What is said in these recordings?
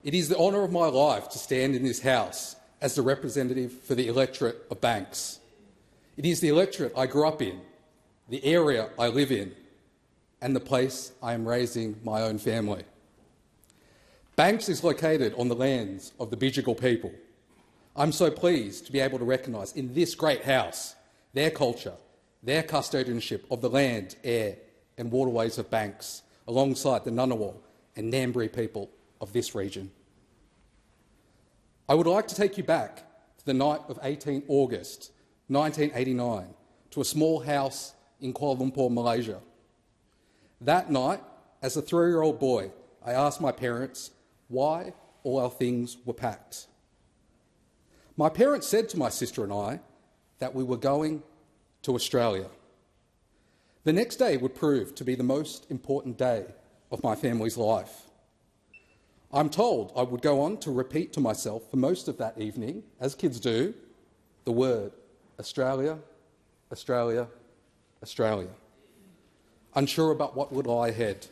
It is the honour of my life to stand in this House as the representative for the electorate of Banks. It is the electorate I grew up in, the area I live in, and the place I am raising my own family. Banks is located on the lands of the Bidjigal people. I'm so pleased to be able to recognise in this great House their culture, their custodianship of the land, air and waterways of Banks, alongside the Ngunnawal and Ngambri people of this region. I would like to take you back to the night of 18 August 1989 to a small house in Kuala Lumpur, Malaysia. That night, as a 3-year-old boy, I asked my parents why all our things were packed. My parents said to my sister and I that we were going to Australia. The next day would prove to be the most important day of my family's life. I'm told I would go on to repeat to myself for most of that evening, as kids do, the word Australia, Australia, Australia, unsure about what would lie ahead.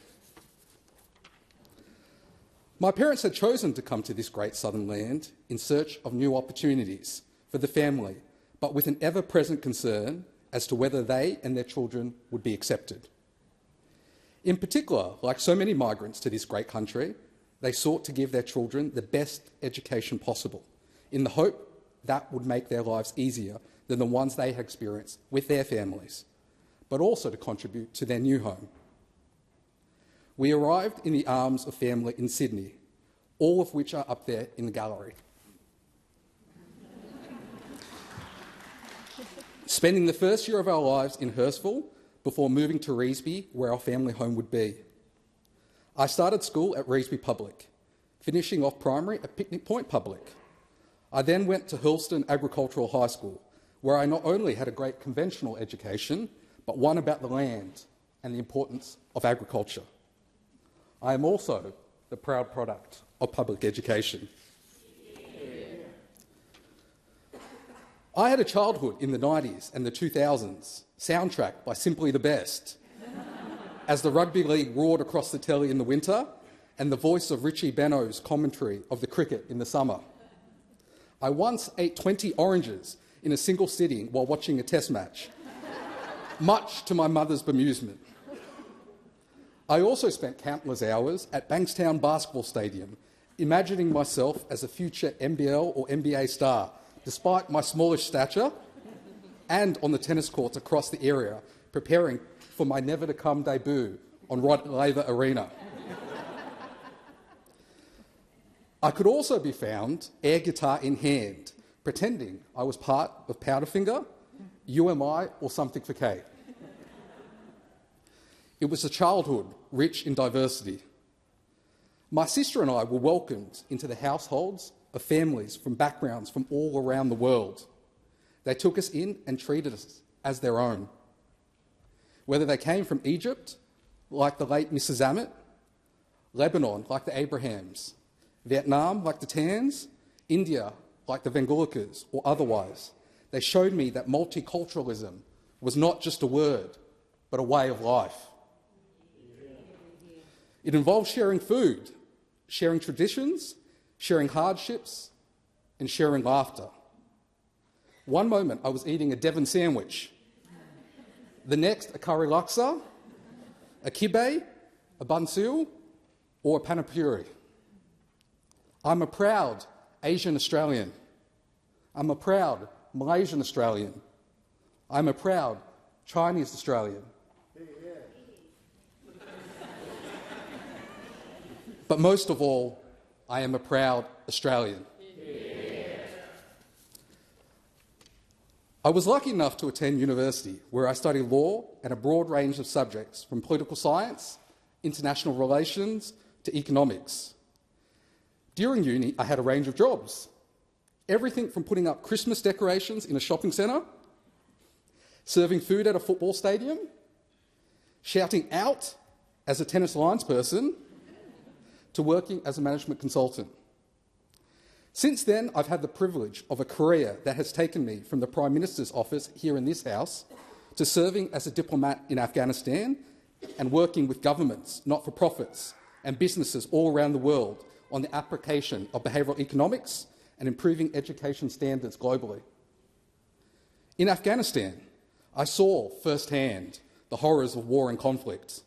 My parents had chosen to come to this great southern land in search of new opportunities for the family, but with an ever-present concern as to whether they and their children would be accepted. In particular, like so many migrants to this great country, they sought to give their children the best education possible, in the hope that would make their lives easier than the ones they had experienced with their families, but also to contribute to their new home. We arrived in the arms of family in Sydney, all of which are up there in the gallery. Spending the first year of our lives in Hurstville before moving to Revesby, where our family home would be. I started school at Revesby Public, finishing off primary at Picnic Point Public. I then went to Hurlstone Agricultural High School, where I not only had a great conventional education, but one about the land and the importance of agriculture. I am also the proud product of public education. I had a childhood in the 90s and the 2000s, soundtracked by Simply the Best, as the rugby league roared across the telly in the winter and the voice of Richie Benaud's commentary of the cricket in the summer. I once ate 20 oranges in a single sitting while watching a test match, much to my mother's bemusement. I also spent countless hours at Bankstown Basketball Stadium, imagining myself as a future NBL or NBA star, despite my smallish stature, and on the tennis courts across the area, preparing for my never-to-come debut on Rod Laver Arena. I could also be found, air guitar in hand, pretending I was part of Powderfinger, UMI or Something for Kate. It was a childhood rich in diversity. My sister and I were welcomed into the households of families from backgrounds from all around the world. They took us in and treated us as their own. Whether they came from Egypt, like the late Mrs. Ammett, Lebanon, like the Abrahams, Vietnam, like the Tans, India, like the Vengulikas, or otherwise, they showed me that multiculturalism was not just a word, but a way of life. It involves sharing food, sharing traditions, sharing hardships, and sharing laughter. One moment I was eating a Devon sandwich, the next a curry laksa, a kibbeh, a bansil, or a panipuri. I'm a proud Asian Australian. I'm a proud Malaysian Australian. I'm a proud Chinese Australian. But most of all, I am a proud Australian. I was lucky enough to attend university, where I studied law and a broad range of subjects, from political science, international relations, to economics. During uni, I had a range of jobs. Everything from putting up Christmas decorations in a shopping centre, serving food at a football stadium, shouting out as a tennis linesperson, to working as a management consultant. Since then, I've had the privilege of a career that has taken me from the Prime Minister's office here in this House to serving as a diplomat in Afghanistan and working with governments, not-for-profits and businesses all around the world on the application of behavioural economics and improving education standards globally. In Afghanistan, I saw firsthand the horrors of war and conflict.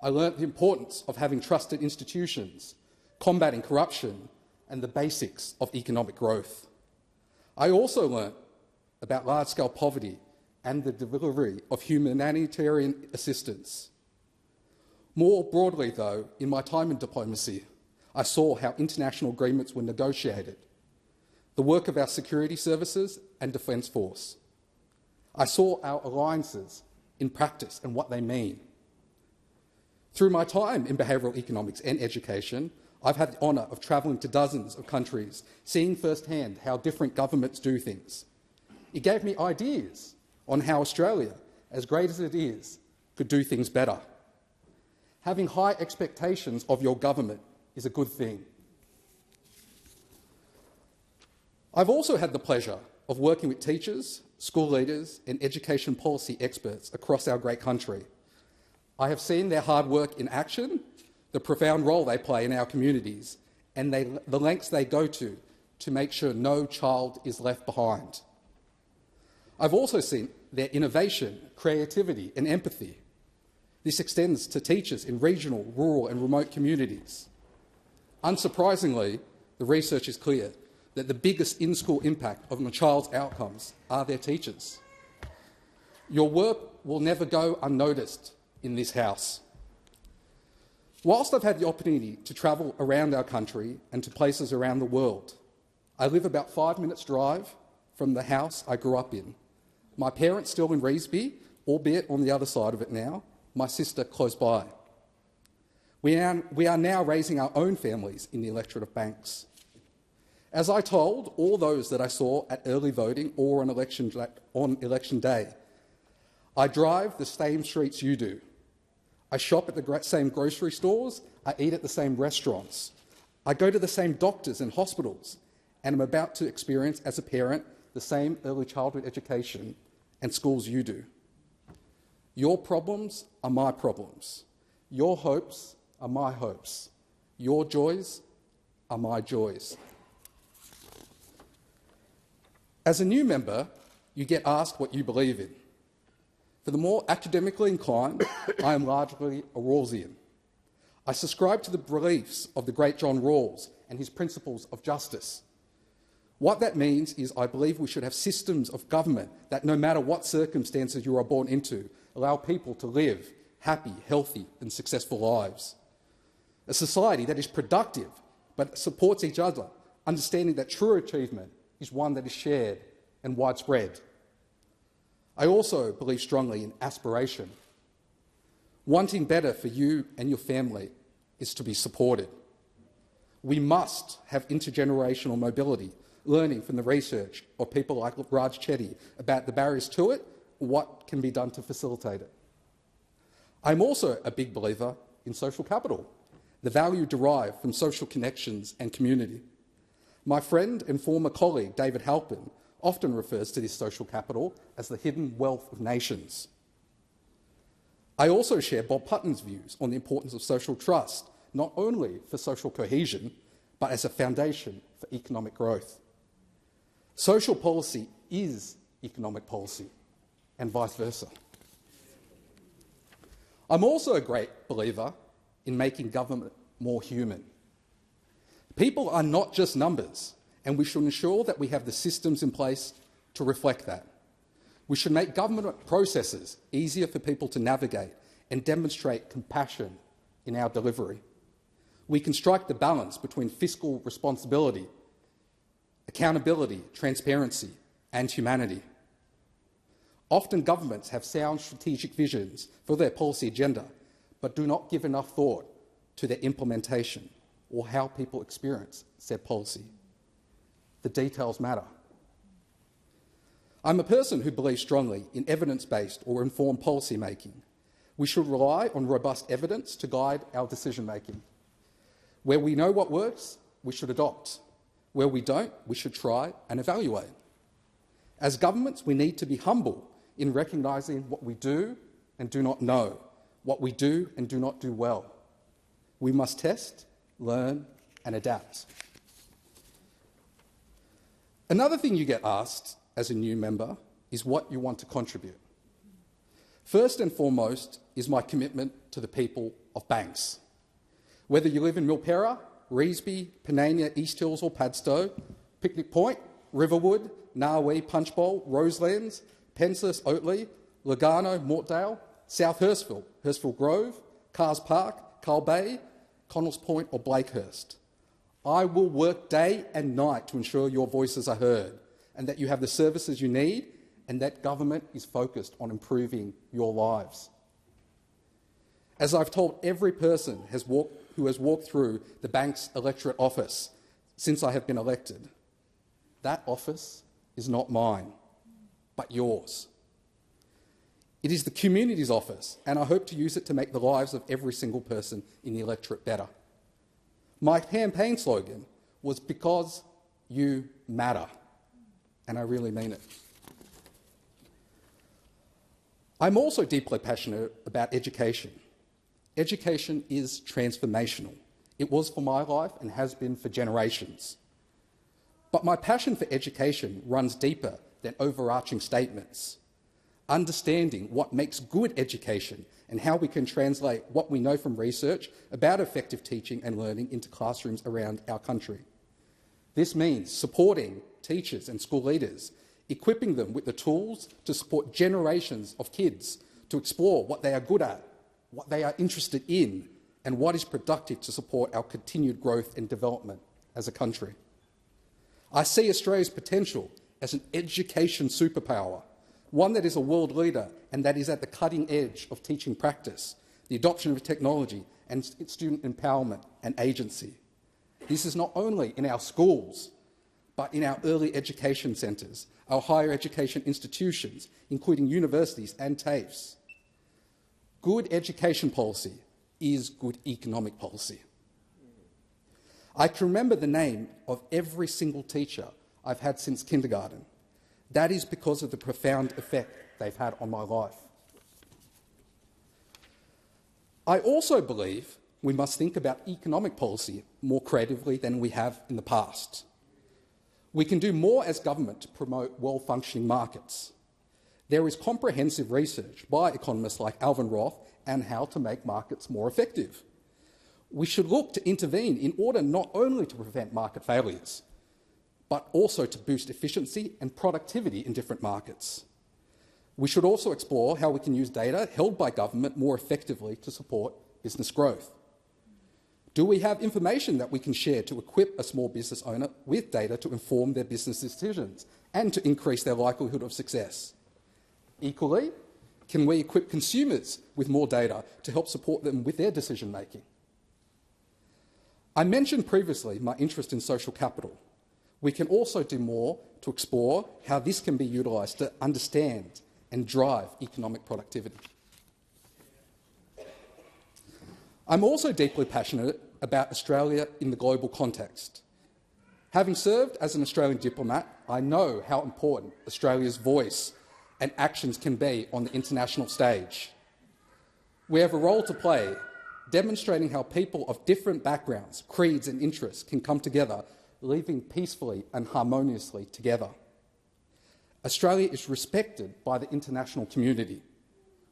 I learnt the importance of having trusted institutions, combating corruption, and the basics of economic growth. I also learnt about large-scale poverty and the delivery of humanitarian assistance. More broadly, though, in my time in diplomacy, I saw how international agreements were negotiated, the work of our security services and defence force. I saw our alliances in practice and what they mean. Through my time in behavioural economics and education, I've had the honour of travelling to dozens of countries, seeing firsthand how different governments do things. It gave me ideas on how Australia, as great as it is, could do things better. Having high expectations of your government is a good thing. I've also had the pleasure of working with teachers, school leaders and education policy experts across our great country. I have seen their hard work in action, the profound role they play in our communities, and the lengths they go to make sure no child is left behind. I've also seen their innovation, creativity and empathy. This extends to teachers in regional, rural and remote communities. Unsurprisingly, the research is clear that the biggest in-school impact of a child's outcomes are their teachers. Your work will never go unnoticed in this House. Whilst I've had the opportunity to travel around our country and to places around the world, I live about 5 minutes' drive from the house I grew up in. My parents still in Revesby, albeit on the other side of it now, my sister close by. We are now raising our own families in the Electorate of Banks. As I told all those that I saw at early voting or on election day, I drive the same streets you do. I shop at the same grocery stores, I eat at the same restaurants. I go to the same doctors and hospitals, and I'm about to experience, as a parent, the same early childhood education and schools you do. Your problems are my problems. Your hopes are my hopes. Your joys are my joys. As a new member, you get asked what you believe in. For the more academically inclined, I am largely a Rawlsian. I subscribe to the beliefs of the great John Rawls and his principles of justice. What that means is I believe we should have systems of government that, no matter what circumstances you are born into, allow people to live happy, healthy and successful lives. A society that is productive but supports each other, understanding that true achievement is one that is shared and widespread. I also believe strongly in aspiration. Wanting better for you and your family is to be supported. We must have intergenerational mobility, learning from the research of people like Raj Chetty about the barriers to it, what can be done to facilitate it. I'm also a big believer in social capital, the value derived from social connections and community. My friend and former colleague David Halpin often refers to this social capital as the hidden wealth of nations. I also share Bob Putnam's views on the importance of social trust, not only for social cohesion, but as a foundation for economic growth. Social policy is economic policy, and vice versa. I'm also a great believer in making government more human. People are not just numbers, and we should ensure that we have the systems in place to reflect that. We should make government processes easier for people to navigate and demonstrate compassion in our delivery. We can strike the balance between fiscal responsibility, accountability, transparency and humanity. Often governments have sound strategic visions for their policy agenda, but do not give enough thought to their implementation or how people experience said policy. The details matter. I'm a person who believes strongly in evidence-based or informed policy making. We should rely on robust evidence to guide our decision-making. Where we know what works, we should adopt. Where we don't, we should try and evaluate. As governments, we need to be humble in recognising what we do and do not know, what we do and do not do well. We must test, learn and adapt. Another thing you get asked as a new member is what you want to contribute. First and foremost is my commitment to the people of Banks. Whether you live in Milperra, Revesby, Panania, East Hills or Padstow, Picnic Point, Riverwood, Narwee, Punchbowl, Roselands, Penshurst, Oatley, Lugano, Mortdale, South Hurstville, Hurstville Grove, Carrs Park, Carl Bay, Connells Point or Blakehurst. I will work day and night to ensure your voices are heard and that you have the services you need and that government is focused on improving your lives. As I've told every person who has walked through the Banks Electorate office since I have been elected, that office is not mine, but yours. It is the community's office, and I hope to use it to make the lives of every single person in the electorate better. My campaign slogan was "Because you matter," and I really mean it. I'm also deeply passionate about education. Education is transformational. It was for my life and has been for generations. But my passion for education runs deeper than overarching statements. Understanding what makes good education and how we can translate what we know from research about effective teaching and learning into classrooms around our country. This means supporting teachers and school leaders, equipping them with the tools to support generations of kids to explore what they are good at, what they are interested in, and what is productive to support our continued growth and development as a country. I see Australia's potential as an education superpower, one that is a world leader and that is at the cutting edge of teaching practice, the adoption of technology and student empowerment and agency. This is not only in our schools, but in our early education centres, our higher education institutions, including universities and TAFEs. Good education policy is good economic policy. I can remember the name of every single teacher I've had since kindergarten. That is because of the profound effect they've had on my life. I also believe we must think about economic policy more creatively than we have in the past. We can do more as government to promote well-functioning markets. There is comprehensive research by economists like Alvin Roth on how to make markets more effective. We should look to intervene in order not only to prevent market failures, but also to boost efficiency and productivity in different markets. We should also explore how we can use data held by government more effectively to support business growth. Do we have information that we can share to equip a small business owner with data to inform their business decisions and to increase their likelihood of success? Equally, can we equip consumers with more data to help support them with their decision-making? I mentioned previously my interest in social capital. We can also do more to explore how this can be utilised to understand and drive economic productivity. I'm also deeply passionate about Australia in the global context. Having served as an Australian diplomat, I know how important Australia's voice and actions can be on the international stage. We have a role to play, demonstrating how people of different backgrounds, creeds and interests can come together, living peacefully and harmoniously together. Australia is respected by the international community.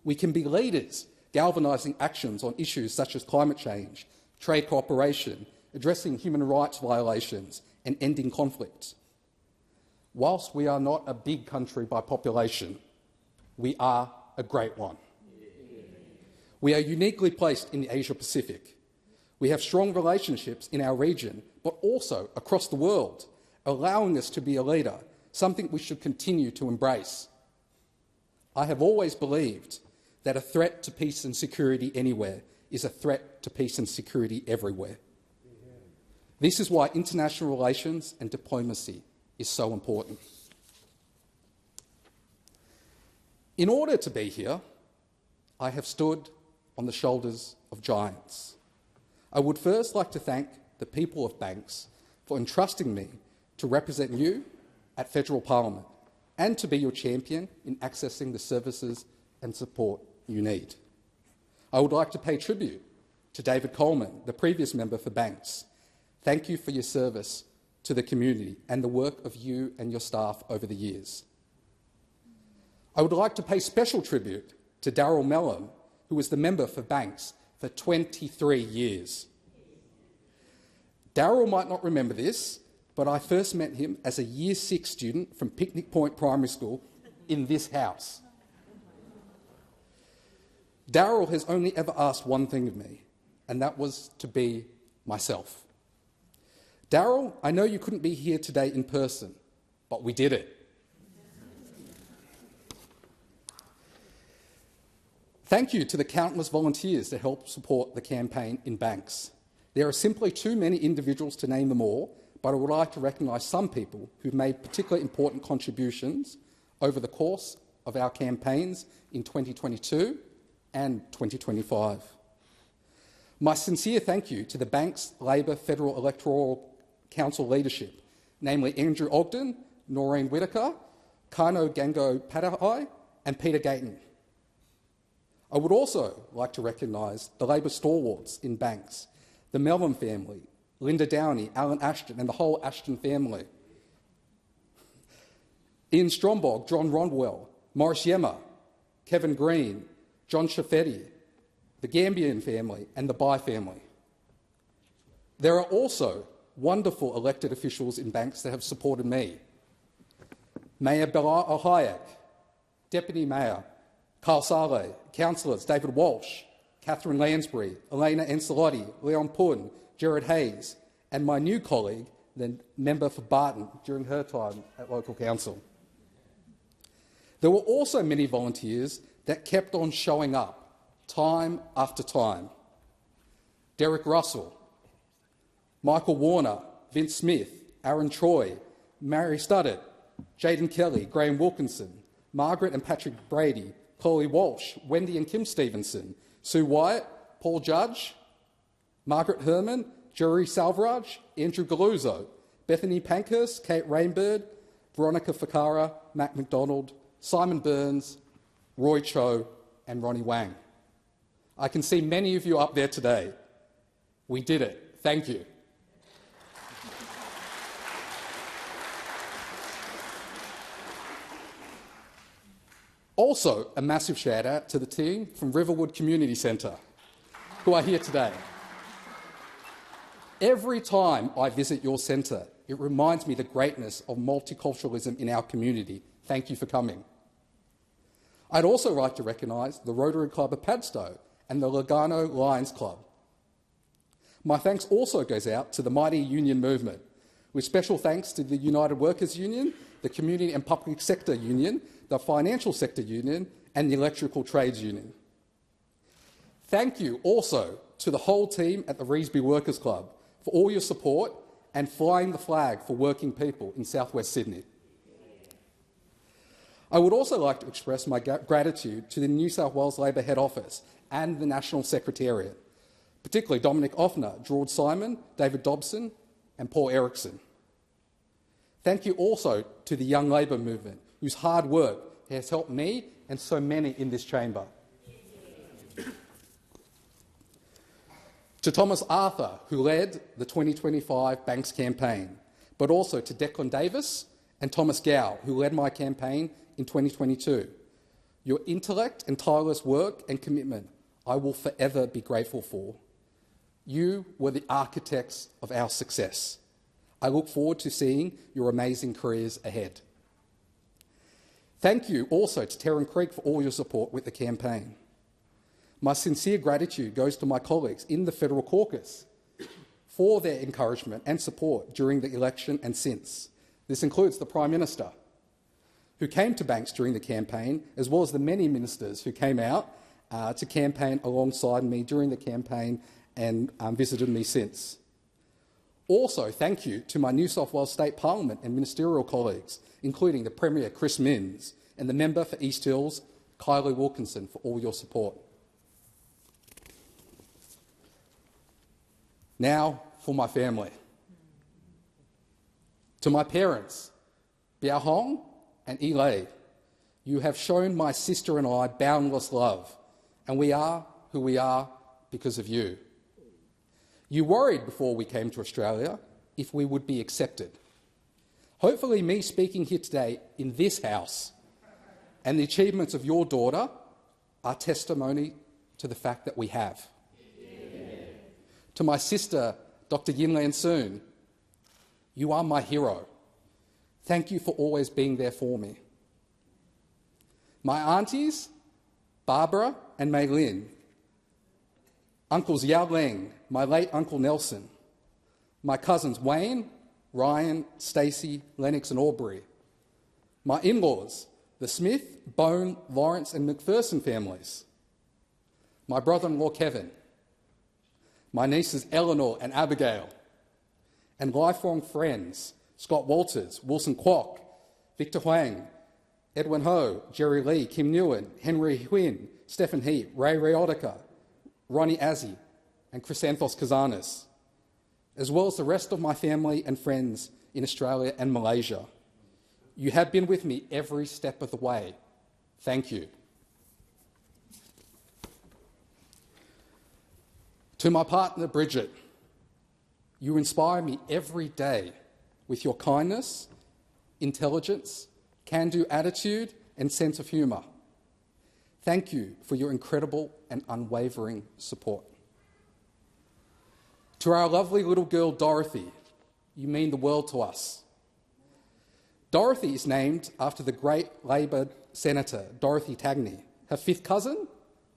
We can be leaders, galvanising actions on issues such as climate change, trade cooperation, addressing human rights violations and ending conflict. Whilst we are not a big country by population, we are a great one. We are uniquely placed in the Asia-Pacific. We have strong relationships in our region, but also across the world, allowing us to be a leader, something we should continue to embrace. I have always believed that a threat to peace and security anywhere is a threat to peace and security everywhere. This is why international relations and diplomacy is so important. In order to be here, I have stood on the shoulders of giants. I would first like to thank the people of Banks for entrusting me to represent you at Federal Parliament and to be your champion in accessing the services and support you need. I would like to pay tribute to David Coleman, the previous member for Banks, Thank you for your service to the community and the work of you and your staff over the years. I would like to pay special tribute to Daryl Mellon, who was the member for Banks for 23 years. Daryl might not remember this, but I first met him as a Year 6 student from Picnic Point Primary School in this house. Daryl has only ever asked one thing of me, and that was to be myself. Daryl, I know you couldn't be here today in person, but we did it. Thank you to the countless volunteers that helped support the campaign in Banks. There are simply too many individuals to name them all, but I would like to recognise some people who've made particularly important contributions over the course of our campaigns in 2022 and 2025. My sincere thank you to the Banks Labor Federal Electoral Council leadership, namely Andrew Ogden, Noreen Whitaker, Kano Gango Padahai and Peter Gayton. I would also like to recognise the Labor stalwarts in Banks, the Melvin family, Linda Downey, Alan Ashton and the whole Ashton family, Ian Strombog, John Rondwell, Morris Yemmer, Kevin Green, John Shaffetti, the Gambian family and the Bai family. There are also wonderful elected officials in Banks that have supported me. Mayor Bella Ohayak, Deputy Mayor Carl Saleh, councillors David Walsh, Catherine Lansbury, Elena Ancelotti, Leon Pun, Gerard Hayes, and my new colleague, the member for Barton, during her time at local council. There were also many volunteers that kept on showing up, time after time. Derek Russell, Michael Warner, Vince Smith, Aaron Troy, Mary Studdert, Jaden Kelly, Graham Wilkinson, Margaret and Patrick Brady, Chloe Walsh, Wendy and Kim Stevenson, Sue Wyatt, Paul Judge, Margaret Herman, Jerry Salvaraj, Andrew Galuzzo, Bethany Pankhurst, Kate Rainbird, Veronica Fakara, Matt McDonald, Simon Burns, Roy Cho and Ronnie Wang. I can see many of you up there today. We did it. Thank you. Also, a massive shout out to the team from Riverwood Community Centre who are here today. Every time I visit your centre, it reminds me the greatness of multiculturalism in our community. Thank you for coming. I'd also like to recognise the Rotary Club of Padstow and the Lugano Lions Club. My thanks also goes out to the mighty union movement, with special thanks to the United Workers Union, the Community and Public Sector Union, the Financial Sector Union and the Electrical Trades Union. Thank you also to the whole team at the Revesby Workers Club for all your support and flying the flag for working people in southwest Sydney. I would also like to express my gratitude to the New South Wales Labor Head Office and the National Secretariat, particularly Dominic Offner, George Simon, David Dobson and Paul Erickson. Thank you also to the Young Labor movement, whose hard work has helped me and so many in this chamber. To Thomas Arthur, who led the 2025 Banks campaign, but also to Declan Davis and Thomas Gow, who led my campaign in 2022. Your intellect and tireless work and commitment I will forever be grateful for. You were the architects of our success. I look forward to seeing your amazing careers ahead. Thank you also to Terran Creek for all your support with the campaign. My sincere gratitude goes to my colleagues in the Federal Caucus for their encouragement and support during the election and since. This includes the Prime Minister, who came to Banks during the campaign, as well as the many ministers who came out to campaign alongside me during the campaign and visited me since. Also, thank you to my New South Wales State Parliament and ministerial colleagues, including the Premier Chris Minns and the Member for East Hills, Kylie Wilkinson, for all your support. Now for my family. To my parents, Bia Hong and Elay, you have shown my sister and I boundless love, and we are who we are because of you. You worried before we came to Australia if we would be accepted. Hopefully me speaking here today in this House and the achievements of your daughter are testimony to the fact that we have. Yeah. To my sister, Dr. Yinlan Soon, you are my hero. Thank you for always being there for me. My aunties, Barbara and Mei Lin, uncles Yao Ling, my late Uncle Nelson, my cousins Wayne, Ryan, Stacey, Lennox and Aubrey, my in-laws, the Smith, Bone, Lawrence and McPherson families, my brother-in-law Kevin, my nieces Eleanor and Abigail, and lifelong friends Scott Walters, Wilson Kwok, Victor Huang, Edwin Ho, Jerry Lee, Kim Newen, Henry Huynh, Stephen Heap, Ray Rayotica, Ronnie Azzi and Chrysanthos Kazanis, as well as the rest of my family and friends in Australia and Malaysia. You have been with me every step of the way. Thank you. To my partner, Bridget, you inspire me every day with your kindness, intelligence, can-do attitude and sense of humour. Thank you for your incredible and unwavering support. To our lovely little girl, Dorothy, you mean the world to us. Dorothy is named after the great Labor Senator, Dorothy Tagney, her fifth cousin,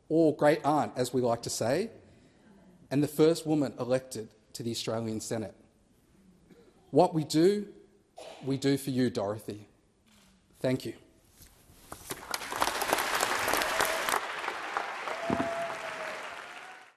or great aunt, as we like to say, and the first woman elected to the Australian Senate. What we do for you, Dorothy. Thank you.